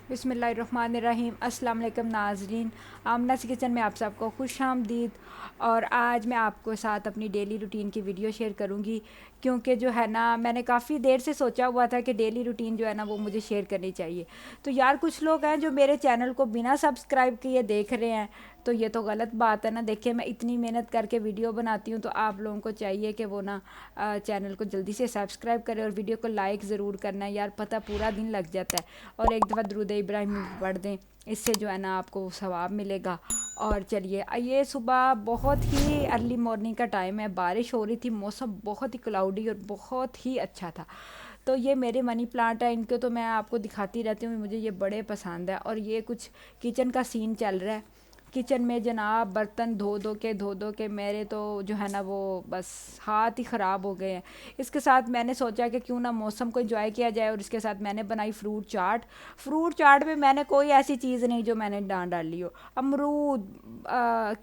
बिस्मिल्लाहिर्रहमानिर्रहीम। अस्सलाम वालेकुम नाज़रीन, आमनास किचन में आप सबको खुश आमदीद। और आज मैं आपको साथ अपनी डेली रूटीन की वीडियो शेयर करूंगी, क्योंकि जो है ना मैंने काफ़ी देर से सोचा हुआ था कि डेली रूटीन जो है ना वो मुझे शेयर करनी चाहिए। तो यार कुछ लोग हैं जो मेरे चैनल को बिना सब्सक्राइब किए देख रहे हैं, तो ये तो गलत बात है ना। देखिए, मैं इतनी मेहनत करके वीडियो बनाती हूँ, तो आप लोगों को चाहिए कि वो ना चैनल को जल्दी से सब्सक्राइब करें और वीडियो को लाइक ज़रूर करना है यार, पता पूरा दिन लग जाता है। और एक दफ़ा दुरूद इब्राहिम भी पढ़ दें, इससे जो है ना आपको सवाब मिलेगा। और चलिए, ये सुबह बहुत ही अर्ली मॉर्निंग का टाइम है, बारिश हो रही थी, मौसम बहुत ही क्लाउडी और बहुत ही अच्छा था। तो ये मेरे मनी प्लांट है, इनको तो मैं आपको दिखाती रहती हूँ, मुझे ये बड़े पसंद है। और ये कुछ किचन का सीन चल रहा है। किचन में जनाब बर्तन धो धो के मेरे तो जो है ना वो बस हाथ ही ख़राब हो गए हैं। इसके साथ मैंने सोचा कि क्यों ना मौसम को एंजॉय किया जाए, और इसके साथ मैंने बनाई फ्रूट चाट। फ्रूट चाट में मैंने कोई ऐसी चीज़ नहीं जो मैंने डाली हो। अमरूद,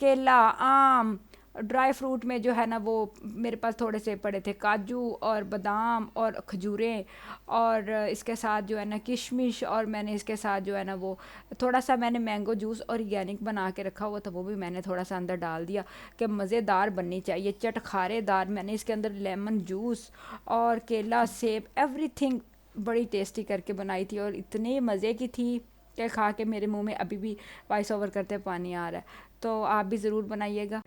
केला, आम, ड्राई फ्रूट में जो है ना वो मेरे पास थोड़े से पड़े थे काजू और बादाम और खजूरें, और इसके साथ जो है ना किशमिश, और मैंने इसके साथ जो है ना वो थोड़ा सा मैंने मैंगो जूस ऑर्गेनिक बना के रखा हुआ था, वो भी मैंने थोड़ा सा अंदर डाल दिया कि मज़ेदार बननी चाहिए, चटखारेदार। मैंने इसके अंदर लेमन जूस और केला, सेब, एवरीथिंग बड़ी टेस्टी करके बनाई थी, और इतने मज़े की थी कि खा के मेरे मुंह में अभी भी वॉइस ओवर करते पानी आ रहा है। तो आप भी ज़रूर बनाइएगा।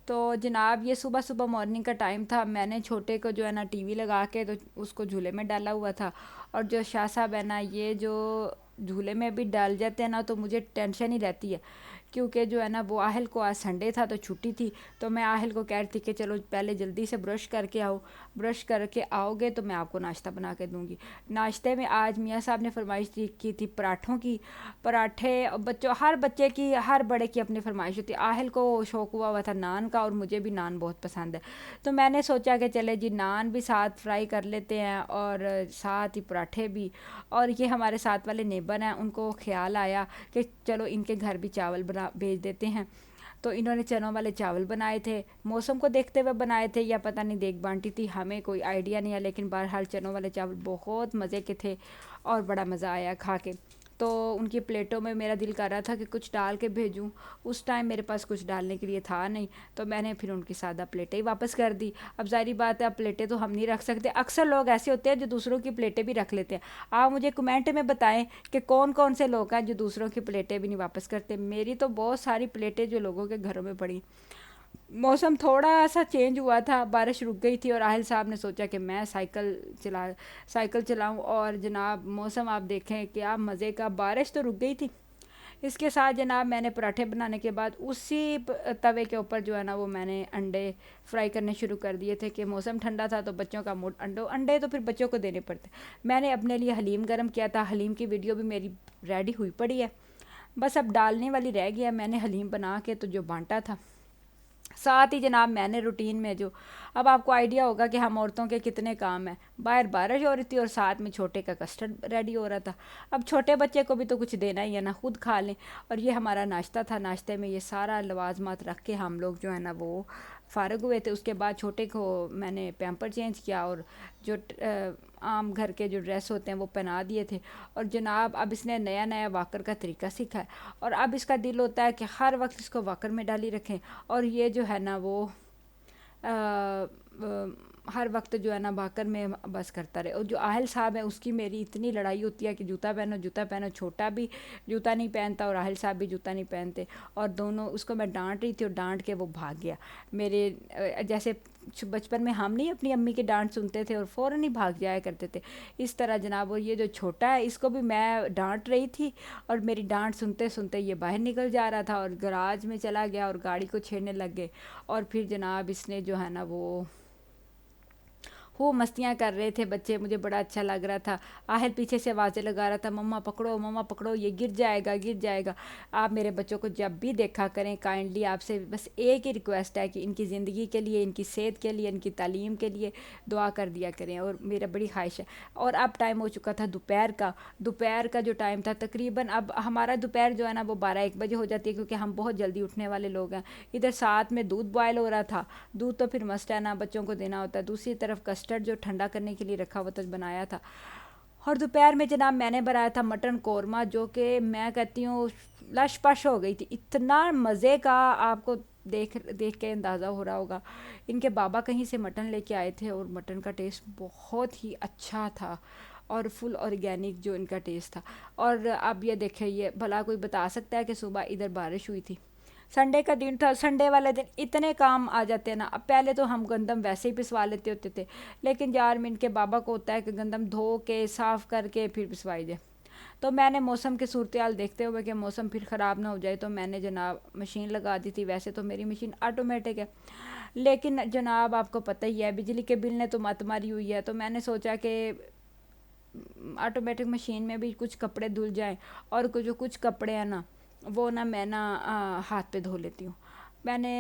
तो जनाब ये सुबह सुबह मॉर्निंग का टाइम था, मैंने छोटे को जो है ना टीवी लगा के तो उसको झूले में डाला हुआ था। और जो शाह साहब है ना, ये जो झूले में भी डाल जाते हैं ना, तो मुझे टेंशन ही रहती है, क्योंकि जो है ना वो आहल को आज संडे था तो छुट्टी थी। तो मैं आहल को कह रही थी कि चलो पहले जल्दी से ब्रश करके आओ, ब्रश करके आओगे तो मैं आपको नाश्ता बना के दूंगी। नाश्ते में आज मियाँ साहब ने फरमाइश की थी पराठों की। पराठे बच्चों, हर बच्चे की, हर बड़े की अपनी फरमाइश होती है। आहल को शौक हुआ था नान का, और मुझे भी नान बहुत पसंद है। तो मैंने सोचा कि चले जी नान भी साथ फ्राई कर लेते हैं और साथ ही पराठे भी। और ये हमारे साथ वाले नेबर हैं, उनको ख्याल आया कि चलो इनके घर भी चावल बना भेज देते हैं। तो इन्होंने चनों वाले चावल बनाए थे, मौसम को देखते हुए बनाए थे, या पता नहीं देख बांटी थी, हमें कोई आइडिया नहीं है, लेकिन बहरहाल चनों वाले चावल बहुत मज़े के थे और बड़ा मज़ा आया खा के। तो उनकी प्लेटों में मेरा दिल कर रहा था कि कुछ डाल के भेजूं, उस टाइम मेरे पास कुछ डालने के लिए था नहीं, तो मैंने फिर उनकी सादा प्लेटें ही वापस कर दी। अब ज़ाहिर बात है, अब प्लेटें तो हम नहीं रख सकते, अक्सर लोग ऐसे होते हैं जो दूसरों की प्लेटें भी रख लेते हैं। आप मुझे कमेंट में बताएं कि कौन कौन से लोग हैं जो दूसरों की प्लेटें भी नहीं वापस करते। मेरी तो बहुत सारी प्लेटें जो लोगों के घरों में पड़ी। मौसम थोड़ा सा चेंज हुआ था, बारिश रुक गई थी, और आहिल साहब ने सोचा कि मैं साइकिल चलाऊं, और जनाब मौसम आप देखें क्या मज़े का, बारिश तो रुक गई थी। इसके साथ जनाब मैंने पराठे बनाने के बाद उसी तवे के ऊपर जो है ना वो मैंने अंडे फ्राई करने शुरू कर दिए थे, कि मौसम ठंडा था तो बच्चों का मूड, अंडे तो फिर बच्चों को देने पड़ते। मैंने अपने लिए हलीम गर्म किया था, हलीम की वीडियो भी मेरी रेडी हुई पड़ी है, बस अब डालने वाली रह गया। मैंने हलीम बना के तो जो बांटा था, साथ ही जनाब मैंने रूटीन में जो, अब आपको आइडिया होगा कि हम औरतों के कितने काम हैं। बाहर बारिश हो रही थी और साथ में छोटे का कस्टर्ड रेडी हो रहा था। अब छोटे बच्चे को भी तो कुछ देना ही है ना, खुद खा लें। और ये हमारा नाश्ता था, नाश्ते में ये सारा लवाजमात रख के हम लोग जो है ना वो फ़ारग हुए थे। उसके बाद छोटे को मैंने पैम्पर चेंज किया, और जो आम घर के जो ड्रेस होते हैं वो पहना दिए थे। और जनाब अब इसने नया नया वाकर का तरीका सीखा है, और अब इसका दिल होता है कि हर वक्त इसको वाकर में डाली रखें। और ये जो है ना वो हर वक्त जो है ना भाकर में बस करता रहे। और जो आहिल साहब है उसकी मेरी इतनी लड़ाई होती है कि जूता पहनो जूता पहनो, छोटा भी जूता नहीं पहनता और आहिल साहब भी जूता नहीं पहनते, और दोनों उसको मैं डांट रही थी और डांट के वो भाग गया मेरे। जैसे बचपन में हम नहीं अपनी अम्मी की डांट सुनते थे और फ़ौरन ही भाग जाया करते थे, इस तरह जनाब। और ये जो छोटा है इसको भी मैं डांट रही थी, और मेरी डांट सुनते सुनते ये बाहर निकल जा रहा था और गराज में चला गया और गाड़ी को छेड़ने लग गए। और फिर जनाब इसने जो है ना वो वो मस्तियाँ कर रहे थे बच्चे, मुझे बड़ा अच्छा लग रहा था। आहिल पीछे से आवाज़ें लगा रहा था, मम्मा पकड़ो, ये गिर जाएगा गिर जाएगा। आप मेरे बच्चों को जब भी देखा करें, काइंडली आपसे बस एक ही रिक्वेस्ट है कि इनकी ज़िंदगी के लिए, इनकी सेहत के लिए, इनकी तालीम के लिए दुआ कर दिया करें। और मेरा बड़ी ख्वाहिश है। और अब टाइम हो चुका था दोपहर का जो टाइम था, तकरीबन अब हमारा दोपहर जो है ना वो 12-1 बजे हो जाती है, क्योंकि हम बहुत जल्दी उठने वाले लोग हैं। इधर साथ में दूध बॉयल हो रहा था, दूध तो फिर मस्ट है ना, बच्चों को देना होता है। दूसरी तरफ कस्टर्ड जो ठंडा करने के लिए रखा हुआ था बनाया था। और दोपहर में जनाब मैंने बनाया था मटन कौरमा, जो कि मैं कहती हूँ लश पश हो गई थी, इतना मज़े का। आपको देख देख के अंदाज़ा हो रहा होगा। इनके बाबा कहीं से मटन लेके आए थे और मटन का टेस्ट बहुत ही अच्छा था, और फुल ऑर्गेनिक जो इनका टेस्ट था। और अब ये देखें, ये भला कोई बता सकता है कि सुबह इधर बारिश हुई थी? संडे का दिन था, संडे वाले दिन इतने काम आ जाते हैं ना। अब पहले तो हम गंदम वैसे ही पिसवा लेते होते थे, लेकिन यार में इनके बाबा को होता है कि गंदम धो के साफ़ करके फिर पिसवाई जाए। तो मैंने मौसम की सूरत हाल देखते हुए कि मौसम फिर ख़राब ना हो जाए, तो मैंने जनाब मशीन लगा दी थी। वैसे तो मेरी मशीन ऑटोमेटिक है, लेकिन जनाब आपको पता ही है बिजली के बिल ने तो मत मारी हुई है। तो मैंने सोचा कि ऑटोमेटिक मशीन में भी कुछ कपड़े धुल जाएं, और जो कुछ कपड़े हैं ना वो ना मैं ना हाथ पे धो लेती हूँ। मैंने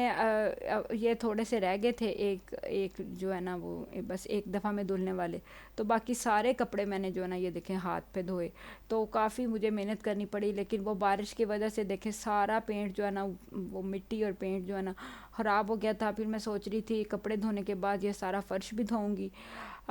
ये थोड़े से रह गए थे, एक एक जो है ना वो बस एक दफ़ा में धुलने वाले। तो बाकी सारे कपड़े मैंने जो है ना ये देखें हाथ पे धोए। तो काफ़ी मुझे मेहनत करनी पड़ी, लेकिन वो बारिश की वजह से देखें सारा पेंट जो है ना, वो मिट्टी और पेंट जो है ना ख़राब हो गया था। फिर मैं सोच रही थी कपड़े धोने के बाद ये सारा फ़र्श भी धोऊंगी।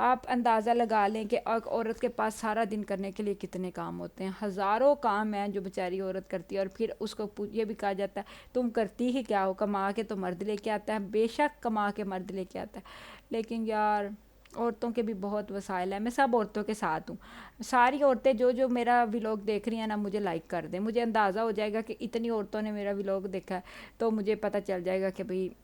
आप अंदाज़ा लगा लें कि औरत के पास सारा दिन करने के लिए कितने काम होते हैं। हज़ारों काम हैं जो बेचारी औरत करती है, और फिर उसको ये भी कहा जाता है तुम करती ही क्या हो, कमा के तो मर्द लेके आता है। बेशक कमा के मर्द लेके आता है, लेकिन यार औरतों के भी बहुत वसाइल हैं। मैं सब औरतों के साथ हूँ। सारी औरतें जो जो मेरा व्लॉग देख रही हैं ना, मुझे लाइक कर दें। मुझे अंदाज़ा हो जाएगा कि इतनी औरतों ने मेरा व्लॉग देखा है, तो मुझे पता चल जाएगा कि भाई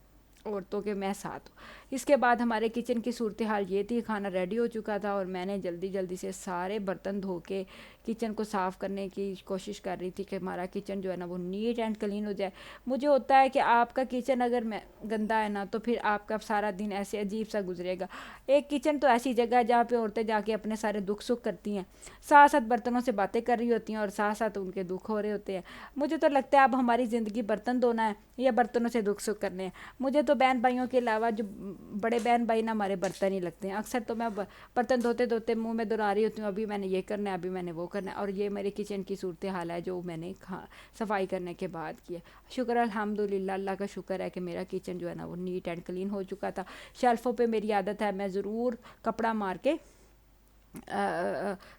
औरतों के मैं साथ हूँ। इसके बाद हमारे किचन की सूरत हाल ये थी, खाना रेडी हो चुका था और मैंने जल्दी जल्दी से सारे बर्तन धो के किचन को साफ़ करने की कोशिश कर रही थी कि हमारा किचन जो है ना वो नीट एंड क्लीन हो जाए। मुझे होता है कि आपका किचन अगर मैं गंदा है ना, तो फिर आपका सारा दिन ऐसे अजीब सा गुजरेगा। एक किचन तो ऐसी जगह है जहाँ पे औरतें जाके अपने सारे दुख सुख करती हैं, साथ साथ बर्तनों से बातें कर रही होती हैं, और साथ साथ उनके दुख हो रहे होते हैं। मुझे तो लगता है अब हमारी ज़िंदगी बर्तन धोना है या बर्तनों से दुख सुख करने हैं। मुझे तो बहन भाइयों के अलावा जो बड़े बहन भाई ना, हमारे बर्तन ही लगते हैं। अक्सर तो मैं बर्तन धोते धोते मुंह में दोहरा रही होती हूँ, अभी मैंने ये करना है, अभी मैंने वो करना है। और ये मेरे किचन की सूरत हाल है जो मैंने सफाई करने के बाद किया। शुक्र अल्हम्दुलिल्लाह, अल्लाह का शुक्र है कि मेरा किचन जो है ना वो नीट एंड क्लीन हो चुका था। शेल्फ़ों पे मेरी आदत है, मैं ज़रूर कपड़ा मार के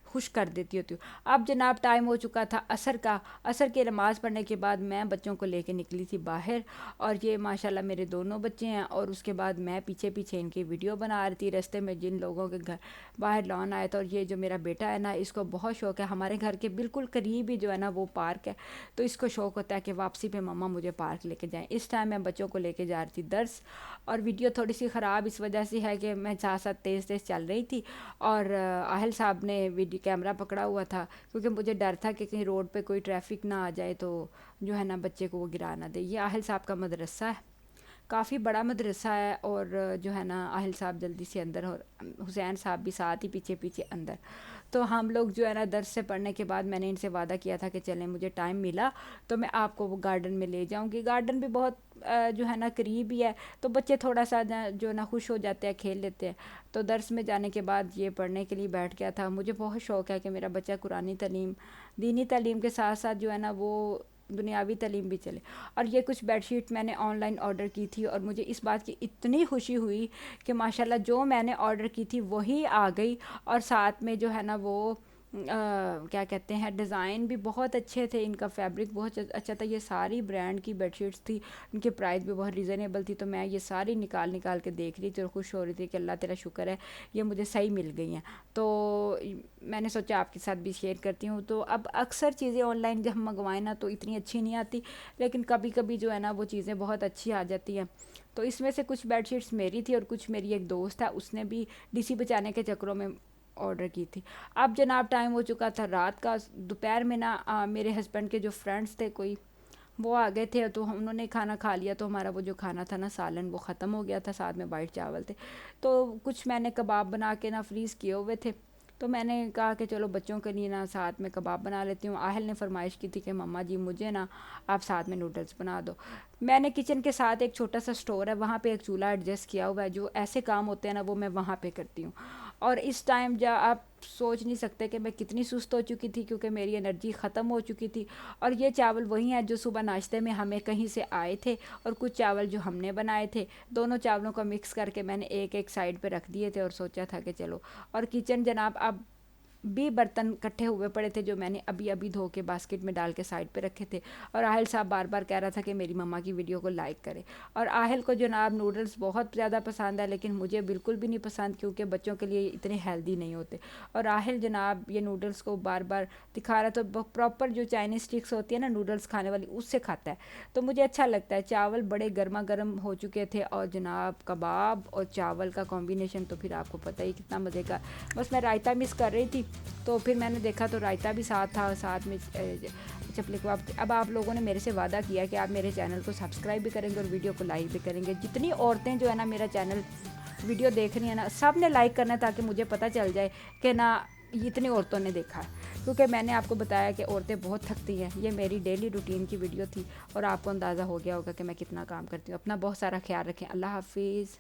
खुश कर देती होती हूँ। अब जनाब टाइम हो चुका था असर का। असर की नमाज़ पढ़ने के बाद मैं बच्चों को लेके निकली थी बाहर, और ये माशाल्लाह मेरे दोनों बच्चे हैं। और उसके बाद मैं पीछे पीछे इनकी वीडियो बना रही थी। रास्ते में जिन लोगों के घर बाहर लॉन आया था, और ये जो मेरा बेटा है ना, इसको बहुत शौक है, हमारे घर के बिल्कुल करीब ही जो है ना वो पार्क है, तो इसको शौक होता है कि वापसी पे मम्मा मुझे पार्क लेके जाएं। इस टाइम मैं बच्चों को लेके जा रही थी दर्स। और वीडियो थोड़ी सी ख़राब इस वजह से है कि मैं साथ साथ तेज़ तेज़ चल रही थी, और आहिल साहब ने वीडियो कैमरा पकड़ा हुआ था, क्योंकि मुझे डर था कि कहीं रोड पे कोई ट्रैफिक ना आ जाए तो जो है ना बच्चे को वो गिरा ना दे। ये आहिल साहब का मदरसा है, काफ़ी बड़ा मदरसा है। और जो है ना आहिल साहब जल्दी से अंदर, और हुसैन साहब भी साथ ही पीछे पीछे अंदर। तो हम लोग जो है ना दर्स से पढ़ने के बाद मैंने इनसे वादा किया था कि चलें, मुझे टाइम मिला तो मैं आपको वो गार्डन में ले जाऊंगी। गार्डन भी बहुत जो है ना करीब ही है, तो बच्चे थोड़ा सा जो ना खुश हो जाते हैं, खेल लेते हैं। तो दर्स में जाने के बाद ये पढ़ने के लिए बैठ गया था। मुझे बहुत शौक़ है कि मेरा बच्चा कुरानी तालीम, दीनी तालीम के साथ साथ जो है ना वो दुनियावी तालीम भी चले। और ये कुछ बेडशीट मैंने ऑनलाइन ऑर्डर की थी, और मुझे इस बात की इतनी खुशी हुई कि माशाल्लाह जो मैंने ऑर्डर की थी वही आ गई। और साथ में जो है ना वो क्या कहते हैं, डिज़ाइन भी बहुत अच्छे थे, इनका फैब्रिक बहुत अच्छा था। ये सारी ब्रांड की बेडशीट्स थी, इनके प्राइस भी बहुत रीज़नेबल थी। तो मैं ये सारी निकाल निकाल के देख रही थी और खुश हो रही थी कि अल्लाह तेरा शुक्र है ये मुझे सही मिल गई हैं। तो मैंने सोचा आपके साथ भी शेयर करती हूँ। तो अब अक्सर चीज़ें ऑनलाइन जब हम मंगवाएं ना तो इतनी अच्छी नहीं आती, लेकिन कभी कभी जो है ना वो चीज़ें बहुत अच्छी आ जाती हैं। तो इसमें से कुछ बेडशीट्स मेरी थी, और कुछ मेरी एक दोस्त है, उसने भी डीसी बचाने के चक्करों में ऑर्डर की थी। अब जनाब टाइम हो चुका था रात का। दोपहर में ना मेरे हस्बैंड के जो फ्रेंड्स थे कोई, वो आ गए थे तो उन्होंने खाना खा लिया, तो हमारा वो जो खाना था ना सालन वो ख़त्म हो गया था, साथ में वाइट चावल थे। तो कुछ मैंने कबाब बना के ना फ्रीज़ किए हुए थे, तो मैंने कहा कि चलो बच्चों के लिए ना साथ में कबाब बना लेती हूँ। आहल ने फरमाइश की थी कि मम्मा जी मुझे ना आप साथ में नूडल्स बना दो। मैंने किचन के साथ एक छोटा सा स्टोर है, वहाँ पे एक चूल्हा एडजस्ट किया हुआ है, जो ऐसे काम होते हैं ना वो मैं वहाँ पे करती हूँ। और इस टाइम जब आप सोच नहीं सकते कि मैं कितनी सुस्त हो चुकी थी, क्योंकि मेरी एनर्जी ख़त्म हो चुकी थी। और ये चावल वही हैं जो सुबह नाश्ते में हमें कहीं से आए थे, और कुछ चावल जो हमने बनाए थे। दोनों चावलों को मिक्स करके मैंने एक एक साइड पे रख दिए थे और सोचा था कि चलो। और किचन जनाब अब भी बर्तन इकट्ठे हुए पड़े थे जो मैंने अभी अभी धो के बास्केट में डाल के साइड पे रखे थे। और आहिल साहब बार बार कह रहा था कि मेरी मम्मा की वीडियो को लाइक करें। और आहिल को जनाब नूडल्स बहुत ज़्यादा पसंद है, लेकिन मुझे बिल्कुल भी नहीं पसंद, क्योंकि बच्चों के लिए इतने हेल्दी नहीं होते। और आहिल जनाब ये नूडल्स को बार बार दिखा रहा, तो प्रॉपर जो चाइनीज़ स्टिक्स होती है ना नूडल्स खाने वाली, उससे खाता है। तो मुझे अच्छा लगता है। चावल बड़े गर्मा गर्म हो चुके थे, और जनाब कबाब और चावल का कॉम्बिनेशन तो फिर आपको पता ही कितना मज़े का। बस मैं रायता मिस कर रही थी, तो फिर मैंने देखा तो रायता भी साथ था, और साथ में चपले कबाब। अब आप लोगों ने मेरे से वादा किया कि आप मेरे चैनल को सब्सक्राइब भी करेंगे और वीडियो को लाइक भी करेंगे। जितनी औरतें जो है ना मेरा चैनल वीडियो देख रही हैं ना, सब ने लाइक करना है, ताकि मुझे पता चल जाए कि ना इतनी औरतों ने देखा है। क्योंकि मैंने आपको बताया कि औरतें बहुत थकती हैं। ये मेरी डेली रूटीन की वीडियो थी, और आपको अंदाज़ा हो गया होगा कि मैं कितना काम करती हूँ। अपना बहुत सारा ख्याल रखें। अल्लाह हाफिज़।